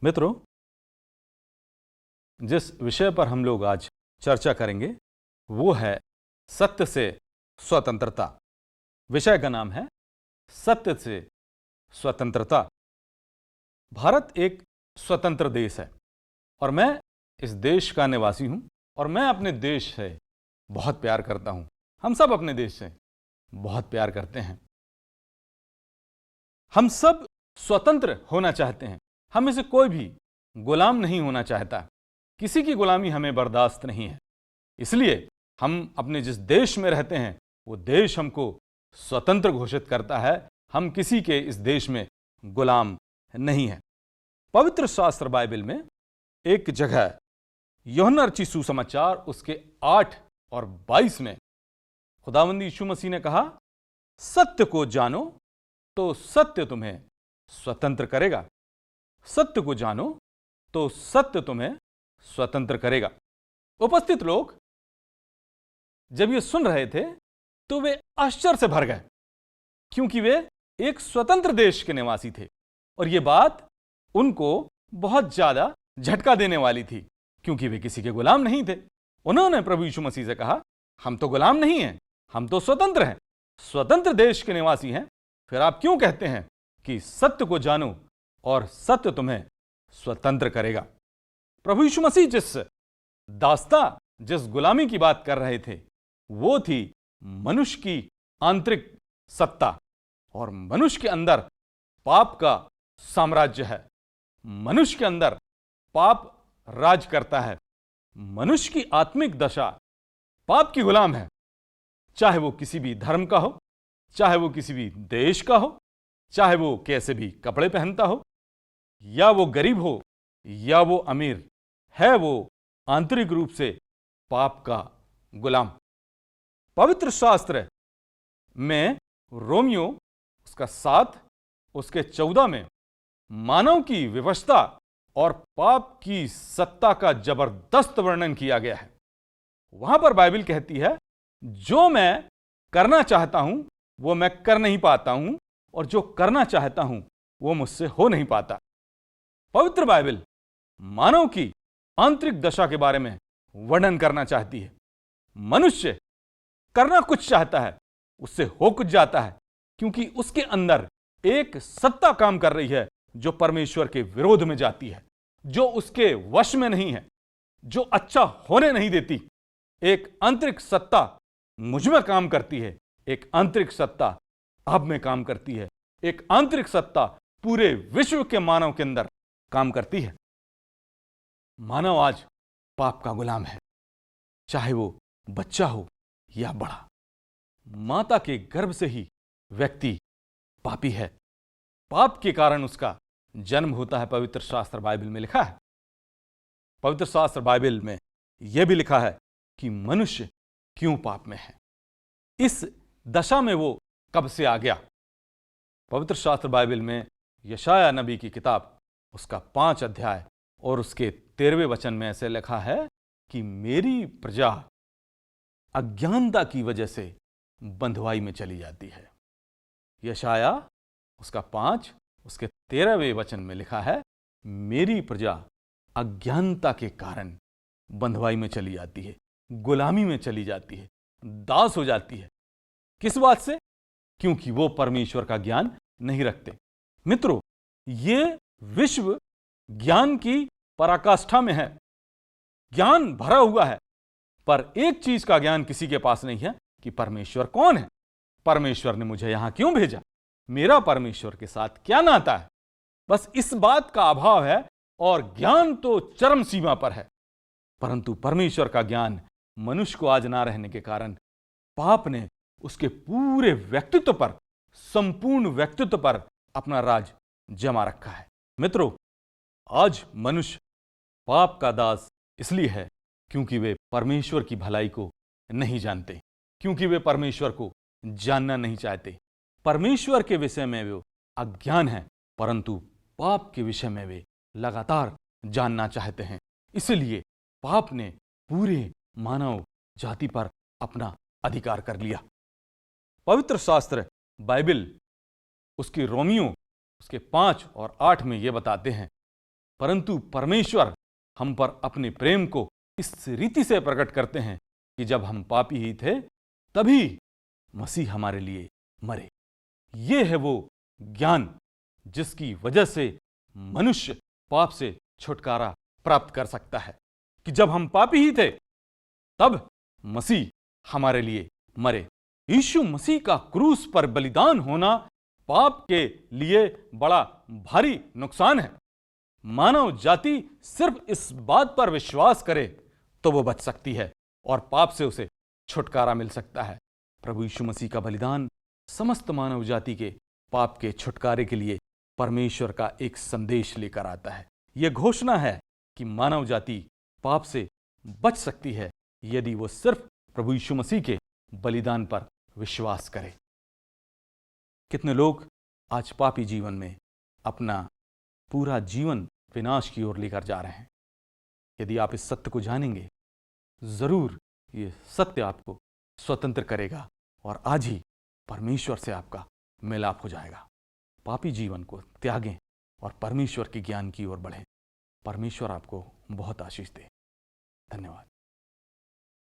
मित्रों, जिस विषय पर हम लोग आज चर्चा करेंगे वो है सत्य से स्वतंत्रता। विषय का नाम है सत्य से स्वतंत्रता। भारत एक स्वतंत्र देश है और मैं इस देश का निवासी हूं और मैं अपने देश से बहुत प्यार करता हूं। हम सब अपने देश से बहुत प्यार करते हैं। हम सब स्वतंत्र होना चाहते हैं। हम में से कोई भी गुलाम नहीं होना चाहता। किसी की गुलामी हमें बर्दाश्त नहीं है। इसलिए हम अपने जिस देश में रहते हैं वो देश हमको स्वतंत्र घोषित करता है। हम किसी के इस देश में गुलाम नहीं है। पवित्र शास्त्र बाइबल में एक जगह यूहन्ना रचित सुसमाचार उसके 8 और 22 में खुदावंद यीशु मसीह ने कहा, सत्य को जानो तो सत्य तुम्हें स्वतंत्र करेगा। सत्य को जानो तो सत्य तुम्हें स्वतंत्र करेगा। उपस्थित लोग जब ये सुन रहे थे तो वे आश्चर्य से भर गए, क्योंकि वे एक स्वतंत्र देश के निवासी थे और यह बात उनको बहुत ज्यादा झटका देने वाली थी, क्योंकि वे किसी के गुलाम नहीं थे। उन्होंने प्रभु यीशु मसीह से कहा, हम तो गुलाम नहीं हैं, हम तो स्वतंत्र हैं, स्वतंत्र देश के निवासी हैं। फिर आप क्यों कहते हैं कि सत्य को जानो और सत्य तुम्हें स्वतंत्र करेगा? प्रभु यीशु मसीह जिस गुलामी की बात कर रहे थे वो थी मनुष्य की आंतरिक सत्ता। और मनुष्य के अंदर पाप का साम्राज्य है। मनुष्य के अंदर पाप राज करता है। मनुष्य की आत्मिक दशा पाप की गुलाम है। चाहे वो किसी भी धर्म का हो, चाहे वो किसी भी देश का हो, चाहे वो कैसे भी कपड़े पहनता हो, या वो गरीब हो या वो अमीर है, वो आंतरिक रूप से पाप का गुलाम। पवित्र शास्त्र में रोमियो उसका 7 उसके 14 में मानव की विवशता और पाप की सत्ता का जबरदस्त वर्णन किया गया है। वहां पर बाइबल कहती है, जो मैं करना चाहता हूं वो मैं कर नहीं पाता हूं और जो करना चाहता हूं वो मुझसे हो नहीं पाता। पवित्र बाइबल मानव की आंतरिक दशा के बारे में वर्णन करना चाहती है। मनुष्य करना कुछ चाहता है, उससे हो कुछ जाता है, क्योंकि उसके अंदर एक सत्ता काम कर रही है जो परमेश्वर के विरोध में जाती है, जो उसके वश में नहीं है, जो अच्छा होने नहीं देती। एक आंतरिक सत्ता मुझ में काम करती है, एक आंतरिक सत्ता आप में काम करती है, एक आंतरिक सत्ता पूरे विश्व के मानव के अंदर काम करती है। मानव आज पाप का गुलाम है, चाहे वो बच्चा हो या बड़ा। माता के गर्भ से ही व्यक्ति पापी है। पाप के कारण उसका जन्म होता है। पवित्र शास्त्र बाइबल में लिखा है। पवित्र शास्त्र बाइबल में यह भी लिखा है कि मनुष्य क्यों पाप में है, इस दशा में वो कब से आ गया। पवित्र शास्त्र बाइबल में यशाया नबी की किताब उसका 5 अध्याय और उसके 13वें वचन में ऐसे लिखा है कि मेरी प्रजा अज्ञानता की वजह से बंधुआई में चली जाती है। यशाया उसका 5 उसके 13वें वचन में लिखा है, मेरी प्रजा अज्ञानता के कारण बंधुआई में चली जाती है, गुलामी में चली जाती है, दास हो जाती है। किस बात से? क्योंकि वो परमेश्वर का ज्ञान नहीं रखते। मित्रों, ये विश्व ज्ञान की पराकाष्ठा में है। ज्ञान भरा हुआ है, पर एक चीज का ज्ञान किसी के पास नहीं है कि परमेश्वर कौन है, परमेश्वर ने मुझे यहां क्यों भेजा, मेरा परमेश्वर के साथ क्या नाता है। बस इस बात का अभाव है और ज्ञान तो चरम सीमा पर है। परंतु परमेश्वर का ज्ञान मनुष्य को आज ना रहने के कारण पाप ने उसके पूरे व्यक्तित्व पर, संपूर्ण व्यक्तित्व पर अपना राज जमा रखा है। मित्रों, आज मनुष्य पाप का दास इसलिए है क्योंकि वे परमेश्वर की भलाई को नहीं जानते, क्योंकि वे परमेश्वर को जानना नहीं चाहते। परमेश्वर के विषय में वे अज्ञान है, परंतु पाप के विषय में वे लगातार जानना चाहते हैं। इसलिए पाप ने पूरे मानव जाति पर अपना अधिकार कर लिया। पवित्र शास्त्र बाइबल उसके रोमियो उसके 5 और 8 में यह बताते हैं परंतु परमेश्वर हम पर अपने प्रेम को इस रीति से प्रकट करते हैं कि जब हम पापी ही थे तभी मसीह हमारे लिए मरे। ये है वो ज्ञान जिसकी वजह से मनुष्य पाप से छुटकारा प्राप्त कर सकता है कि जब हम पापी ही थे तब मसीह हमारे लिए मरे। यीशु मसीह का क्रूस पर बलिदान होना पाप के लिए बड़ा भारी नुकसान है। मानव जाति सिर्फ इस बात पर विश्वास करे तो वो बच सकती है और पाप से उसे छुटकारा मिल सकता है। प्रभु यीशु मसीह का बलिदान समस्त मानव जाति के पाप के छुटकारे के लिए परमेश्वर का एक संदेश लेकर आता है। यह घोषणा है कि मानव जाति पाप से बच सकती है यदि वो सिर्फ प्रभु यीशु मसीह के बलिदान पर विश्वास करे। कितने लोग आज पापी जीवन में अपना पूरा जीवन विनाश की ओर लेकर जा रहे हैं। यदि आप इस सत्य को जानेंगे, जरूर ये सत्य आपको स्वतंत्र करेगा और आज ही परमेश्वर से आपका मिलाप हो जाएगा। पापी जीवन को त्यागें और परमेश्वर के ज्ञान की ओर बढ़ें। परमेश्वर आपको बहुत आशीष दे। धन्यवाद।